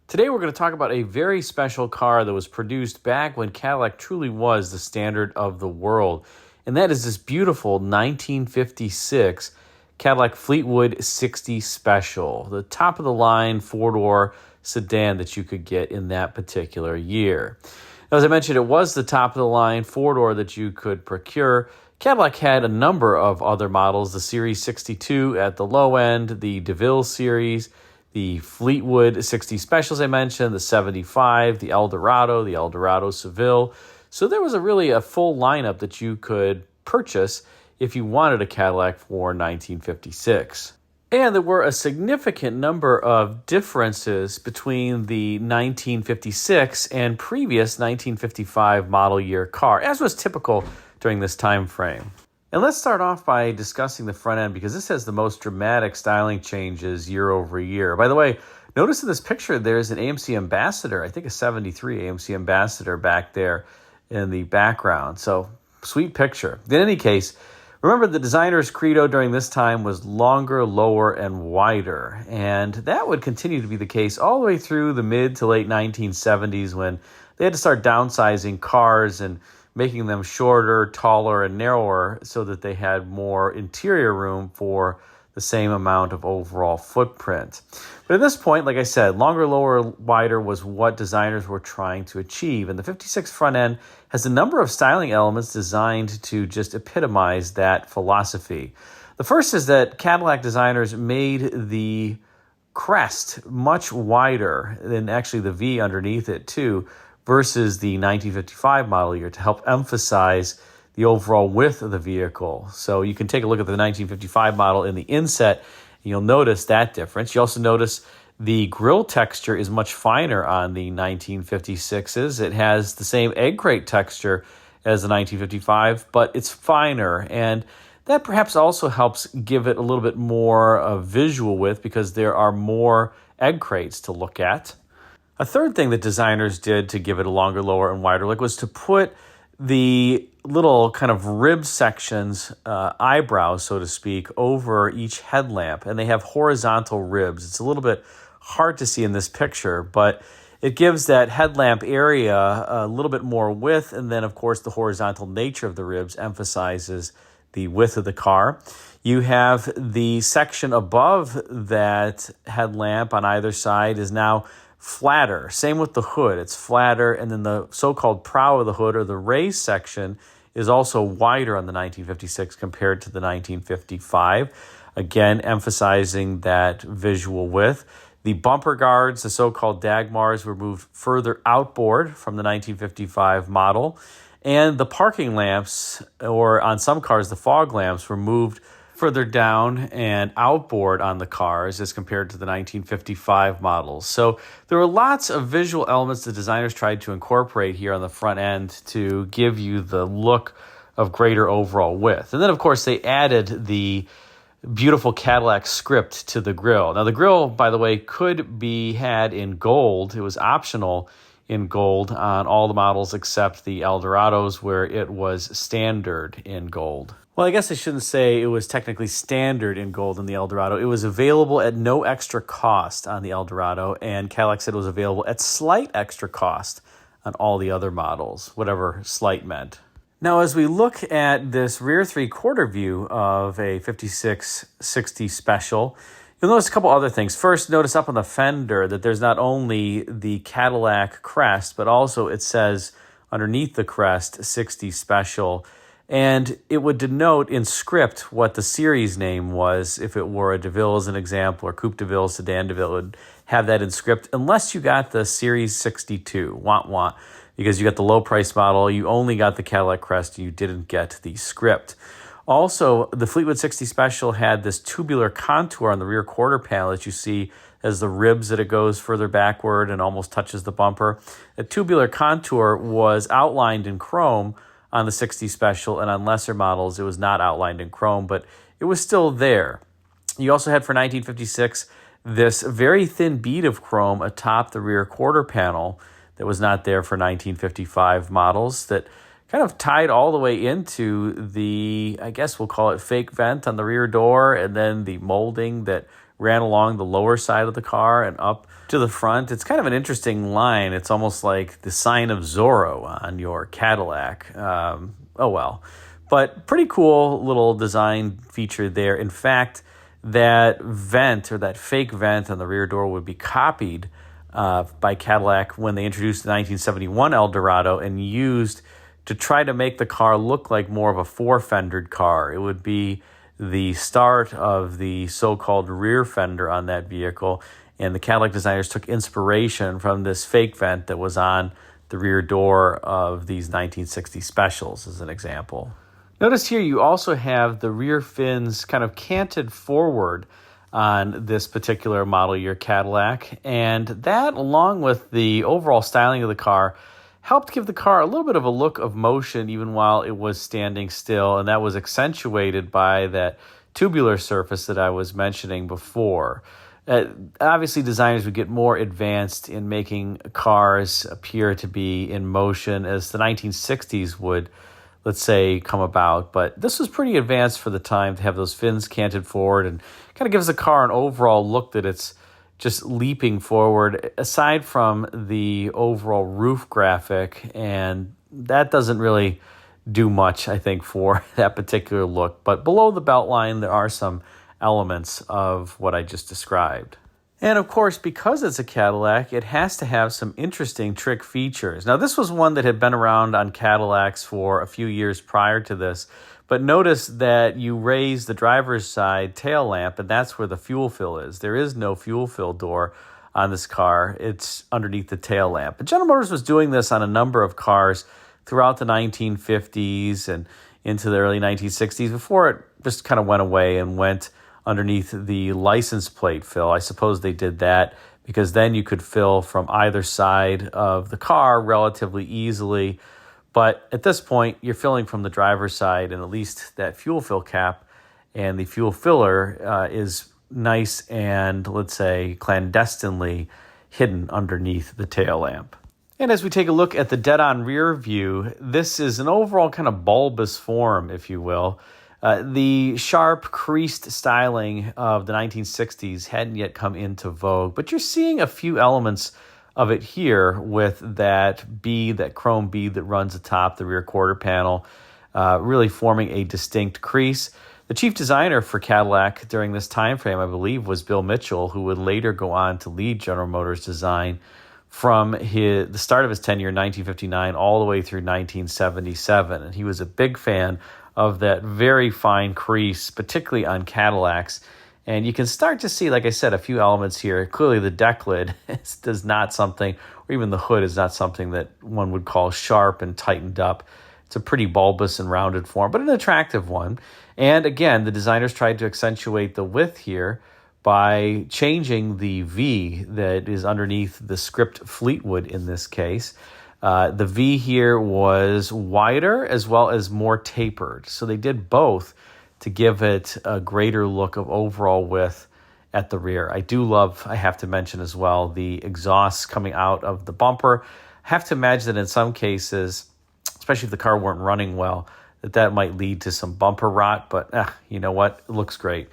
Today we're going to talk about a very special car that was produced back when Cadillac truly was the standard of the world. And that is this beautiful 1956 Cadillac Fleetwood 60 Special, the top-of-the-line four-door sedan that you could get in that particular year. Now, as I mentioned, it was the top-of-the-line four-door that you could procure. Cadillac had a number of other models, the Series 62 at the low end, the DeVille Series, the Fleetwood 60 Special, as I mentioned, the 75, the Eldorado Seville. So there was a full lineup that you could purchase if you wanted a Cadillac for 1956. And there were a significant number of differences between the 1956 and previous 1955 model year car, as was typical during this time frame. And let's start off by discussing the front end because this has the most dramatic styling changes year over year. By the way, notice in this picture there's an AMC Ambassador, I think a 73 AMC Ambassador back there in the background. So, sweet picture. In any case, remember the designer's credo during this time was longer, lower, and wider. And that would continue to be the case all the way through the mid to late 1970s when they had to start downsizing cars and making them shorter, taller, and narrower so that they had more interior room for the same amount of overall footprint. But at this point, like I said, longer, lower, wider was what designers were trying to achieve. And the 56 front end has a number of styling elements designed to just epitomize that philosophy. The first is that Cadillac designers made the crest much wider than actually the V underneath it too, versus the 1955 model year to help emphasize the overall width of the vehicle. So you can take a look at the 1955 model in the inset, and you'll notice that difference. You also notice the grille texture is much finer on the 1956s. It has the same egg crate texture as the 1955, but it's finer, and that perhaps also helps give it a little bit more visual width because there are more egg crates to look at. A third thing that designers did to give it a longer, lower, and wider look was to put the little kind of rib sections, eyebrows, so to speak, over each headlamp. And they have horizontal ribs. It's a little bit hard to see in this picture, but it gives that headlamp area a little bit more width. And then, of course, the horizontal nature of the ribs emphasizes the width of the car. You have the section above that headlamp on either side is now flatter. Same with the hood. It's flatter, and then the so-called prow of the hood, or the raised section, is also wider on the 1956 compared to the 1955. Again, emphasizing that visual width. The bumper guards, the so-called Dagmars, were moved further outboard from the 1955 model. And the parking lamps, or on some cars, the fog lamps, were moved further down and outboard on the cars as compared to the 1955 models. So there were lots of visual elements the designers tried to incorporate here on the front end to give you the look of greater overall width. And then, of course, they added the beautiful Cadillac script to the grille. Now, the grille, by the way, could be had in gold. It was optional in gold on all the models except the Eldorados, where it was standard in gold. Well, I guess I shouldn't say it was technically standard in gold in the Eldorado. It was available at no extra cost on the Eldorado, and Cadillac said it was available at slight extra cost on all the other models, whatever slight meant. Now, as we look at this rear three-quarter view of a 5660 Special, you'll notice a couple other things. First, notice up on the fender that there's not only the Cadillac crest, but also it says underneath the crest 60 Special. And it would denote in script what the series name was. If it were a DeVille as an example, or Coupe DeVille, Sedan DeVille, it would have that in script, unless you got the Series 62, because you got the low price model, you only got the Cadillac crest, you didn't get the script. Also, the Fleetwood 60 Special had this tubular contour on the rear quarter panel that you see as the ribs that it goes further backward and almost touches the bumper. The tubular contour was outlined in chrome on the 60 Special, and on lesser models, it was not outlined in chrome, but it was still there. You also had for 1956 this very thin bead of chrome atop the rear quarter panel that was not there for 1955 models that kind of tied all the way into the, I guess we'll call it fake vent on the rear door, and then the molding that ran along the lower side of the car and up to the front. It's kind of an interesting line. It's almost like the sign of Zorro on your Cadillac. Oh well. But pretty cool little design feature there. In fact, that vent or that fake vent on the rear door would be copied by Cadillac when they introduced the 1971 Eldorado and used to try to make the car look like more of a four-fendered car. It would be the start of the so-called rear fender on that vehicle, and the Cadillac designers took inspiration from this fake vent that was on the rear door of these 1960 Specials, as an example. Notice here you also have the rear fins kind of canted forward on this particular model year Cadillac, and that, along with the overall styling of the car, helped give the car a little bit of a look of motion even while it was standing still, and that was accentuated by that tubular surface that I was mentioning before. Obviously, designers would get more advanced in making cars appear to be in motion as the 1960s would, let's say, come about. But this was pretty advanced for the time to have those fins canted forward, and kind of gives the car an overall look that it's just leaping forward, aside from the overall roof graphic, and that doesn't really do much, I think, for that particular look. But below the belt line, there are some elements of what I just described. And of course, because it's a Cadillac, it has to have some interesting trick features. Now, this was one that had been around on Cadillacs for a few years prior to this, but notice that you raise the driver's side tail lamp, and that's where the fuel fill is. There is no fuel fill door on this car. It's underneath the tail lamp. But General Motors was doing this on a number of cars throughout the 1950s and into the early 1960s before it just kind of went away and went underneath the license plate fill. I suppose they did that because then you could fill from either side of the car relatively easily. But at this point, you're filling from the driver's side, and at least that fuel fill cap and the fuel filler is nice and, let's say, clandestinely hidden underneath the tail lamp. And as we take a look at the dead-on rear view, this is an overall kind of bulbous form, if you will. The sharp, creased styling of the 1960s hadn't yet come into vogue, but you're seeing a few elements of it here with that bead, that chrome bead that runs atop the rear quarter panel, really forming a distinct crease. The chief designer for Cadillac during this time frame, I believe, was Bill Mitchell, who would later go on to lead General Motors design from the start of his tenure in 1959 all the way through 1977. And he was a big fan of that very fine crease, particularly on Cadillacs. And you can start to see, like I said, a few elements here. Clearly the deck lid is not something, or even the hood is not something that one would call sharp and tightened up. It's a pretty bulbous and rounded form, but an attractive one. And again, the designers tried to accentuate the width here by changing the V that is underneath the script Fleetwood in this case. The V here was wider as well as more tapered. So they did both to give it a greater look of overall width at the rear. I do love, I have to mention as well, the exhausts coming out of the bumper. I have to imagine that in some cases, especially if the car weren't running well, that might lead to some bumper rot, but you know what? It looks great.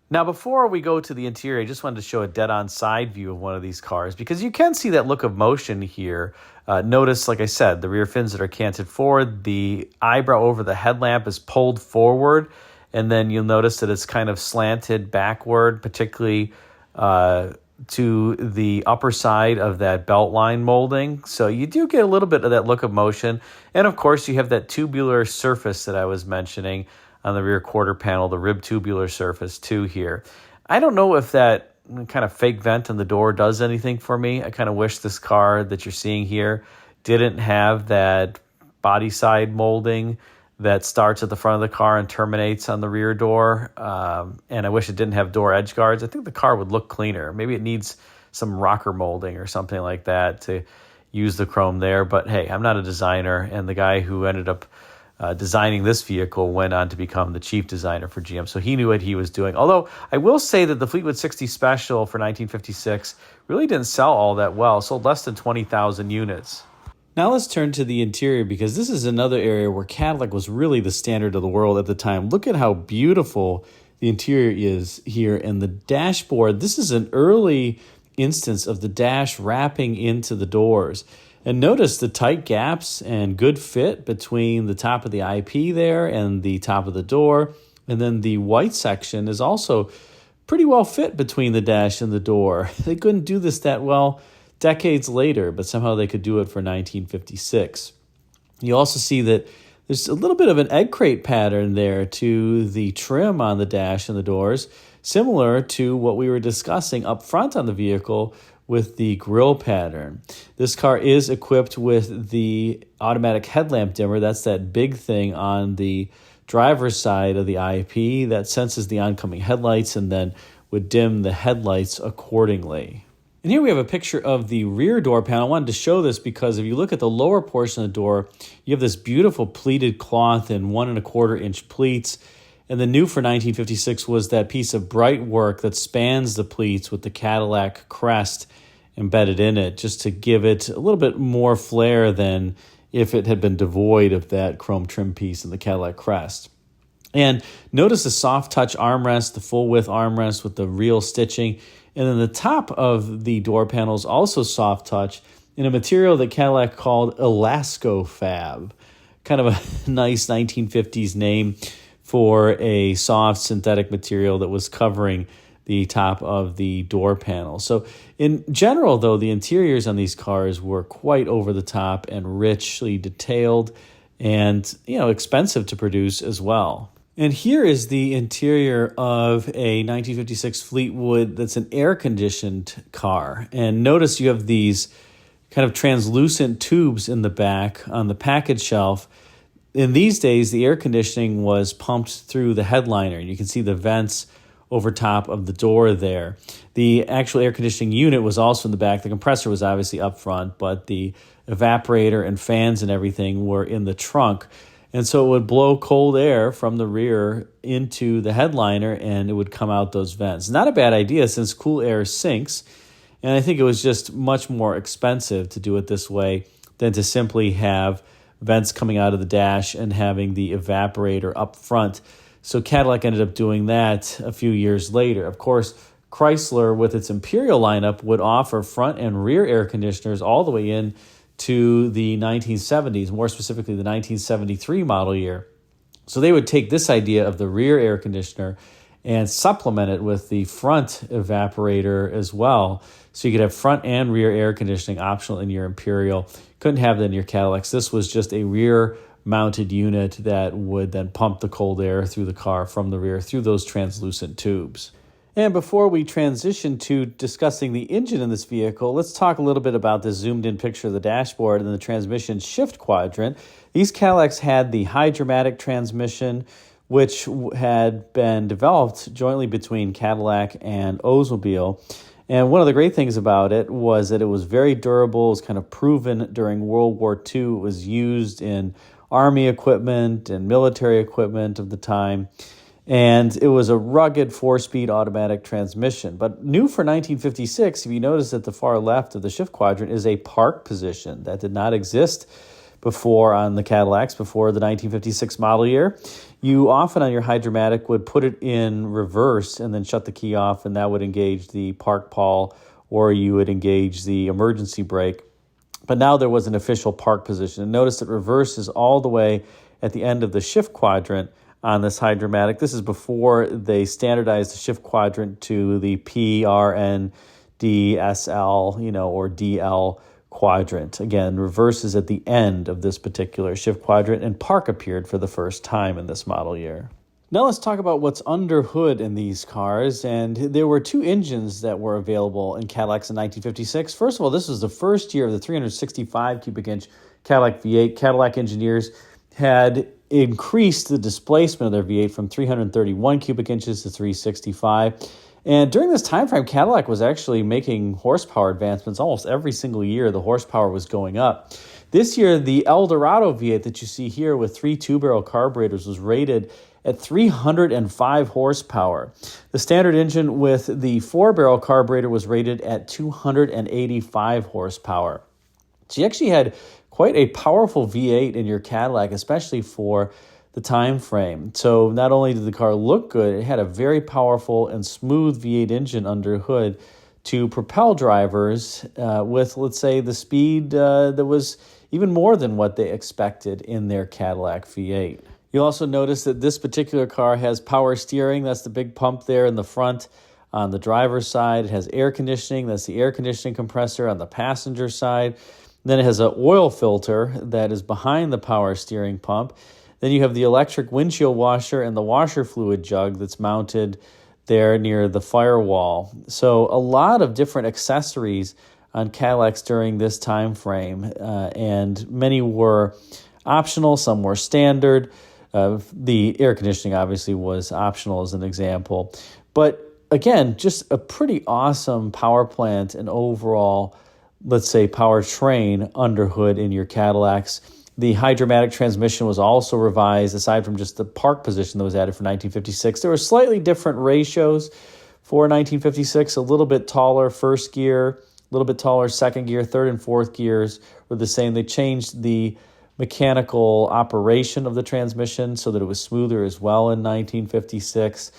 Now, before we go to the interior, I just wanted to show a dead-on side view of one of these cars because you can see that look of motion here. Notice, like I said, the rear fins that are canted forward, the eyebrow over the headlamp is pulled forward, and then you'll notice that it's kind of slanted backward, particularly to the upper side of that belt line molding. So you do get a little bit of that look of motion. And of course, you have that tubular surface that I was mentioning on the rear quarter panel, the rib tubular surface too here. I don't know if that kind of fake vent in the door does anything for me. I kind of wish this car that you're seeing here didn't have that body side molding that starts at the front of the car and terminates on the rear door. And I wish it didn't have door edge guards. I think the car would look cleaner. Maybe it needs some rocker molding or something like that to use the chrome there. But hey, I'm not a designer, and the guy who ended up designing this vehicle went on to become the chief designer for GM, so he knew what he was doing. Although I will say that the Fleetwood 60 Special for 1956 really didn't sell all that well, sold less than 20,000 units. Now let's turn to the interior, because this is another area where Cadillac was really the standard of the world at the time. Look at how beautiful the interior is here. And the dashboard, this is an early instance of the dash wrapping into the doors. And notice the tight gaps and good fit between the top of the IP there and the top of the door. And then the white section is also pretty well fit between the dash and the door. They couldn't do this that well decades later, but somehow they could do it for 1956. You also see that there's a little bit of an egg crate pattern there to the trim on the dash and the doors, similar to what we were discussing up front on the vehicle with the grille pattern. This car is equipped with the automatic headlamp dimmer. That's that big thing on the driver's side of the IP that senses the oncoming headlights and then would dim the headlights accordingly. And here we have a picture of the rear door panel. I wanted to show this because if you look at the lower portion of the door, you have this beautiful pleated cloth and 1 1/4 inch pleats. And the new for 1956 was that piece of bright work that spans the pleats with the Cadillac crest embedded in it, just to give it a little bit more flair than if it had been devoid of that chrome trim piece in the Cadillac crest. And notice the soft touch armrest, the full width armrest with the real stitching. And then the top of the door panel is also soft touch in a material that Cadillac called Elasco-Fab. Kind of a nice 1950s name for a soft synthetic material that was covering the top of the door panel. So in general, though, the interiors on these cars were quite over the top and richly detailed and, expensive to produce as well. And here is the interior of a 1956 Fleetwood that's an air-conditioned car. And notice you have these kind of translucent tubes in the back on the package shelf. In these days, the air conditioning was pumped through the headliner. You can see the vents over top of the door there. The actual air conditioning unit was also in the back. The compressor was obviously up front, but the evaporator and fans and everything were in the trunk. And so it would blow cold air from the rear into the headliner, and it would come out those vents. Not a bad idea since cool air sinks, and I think it was just much more expensive to do it this way than to simply have vents coming out of the dash and having the evaporator up front. So Cadillac ended up doing that a few years later. Of course, Chrysler, with its Imperial lineup, would offer front and rear air conditioners all the way in to the 1970s, more specifically the 1973 model year. So they would take this idea of the rear air conditioner and supplement it with the front evaporator as well. So you could have front and rear air conditioning optional in your Imperial. Couldn't have that in your Cadillacs. This was just a rear mounted unit that would then pump the cold air through the car from the rear through those translucent tubes. And before we transition to discussing the engine in this vehicle, let's talk a little bit about this zoomed-in picture of the dashboard and the transmission shift quadrant. These Cadillacs had the hydromatic transmission, which had been developed jointly between Cadillac and Oldsmobile. And one of the great things about it was that it was very durable. It was kind of proven during World War II. It was used in Army equipment and military equipment of the time. And it was a rugged 4-speed automatic transmission. But new for 1956, if you notice at the far left of the shift quadrant, is a park position that did not exist before on the Cadillacs, before the 1956 model year. You often on your hydromatic would put it in reverse and then shut the key off, and that would engage the park pawl, or you would engage the emergency brake. But now there was an official park position. And notice that reverse is all the way at the end of the shift quadrant on this hydromatic. This is before they standardized the shift quadrant to the PRN, DSL, or DL quadrant. Again, reverse is at the end of this particular shift quadrant, and park appeared for the first time in this model year. Now let's talk about what's under hood in these cars. And there were 2 engines that were available in Cadillacs in 1956. First of all, this was the first year of the 365 cubic inch Cadillac V8. Cadillac engineers had increased the displacement of their V8 from 331 cubic inches to 365. And during this time frame, Cadillac was actually making horsepower advancements almost every single year. The horsepower was going up. This year, the Eldorado V8 that you see here with 3 two-barrel carburetors was rated at 305 horsepower. The standard engine with the 4-barrel carburetor was rated at 285 horsepower. So you actually had quite a powerful V8 in your Cadillac, especially for the time frame. So not only did the car look good, it had a very powerful and smooth V8 engine under hood to propel drivers with, let's say, the speed that was even more than what they expected in their Cadillac V8. You'll also notice that this particular car has power steering. That's the big pump there in the front. On the driver's side, it has air conditioning. That's the air conditioning compressor on the passenger side. Then it has an oil filter that is behind the power steering pump. Then you have the electric windshield washer and the washer fluid jug that's mounted there near the firewall. So a lot of different accessories on Cadillacs during this time frame, and many were optional, some were standard. The air conditioning obviously was optional as an example. But again, just a pretty awesome power plant and overall, let's say, powertrain under hood in your Cadillacs. The hydromatic transmission was also revised, aside from just the park position that was added for 1956. There were slightly different ratios for 1956, a little bit taller first gear, a little bit taller second gear, third and fourth gears were the same. They changed the mechanical operation of the transmission so that it was smoother as well in 1956.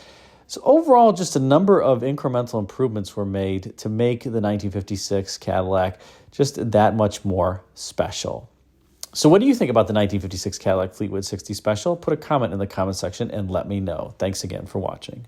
So overall, just a number of incremental improvements were made to make the 1956 Cadillac just that much more special. So what do you think about the 1956 Cadillac Fleetwood 60 Special? Put a comment in the comment section and let me know. Thanks again for watching.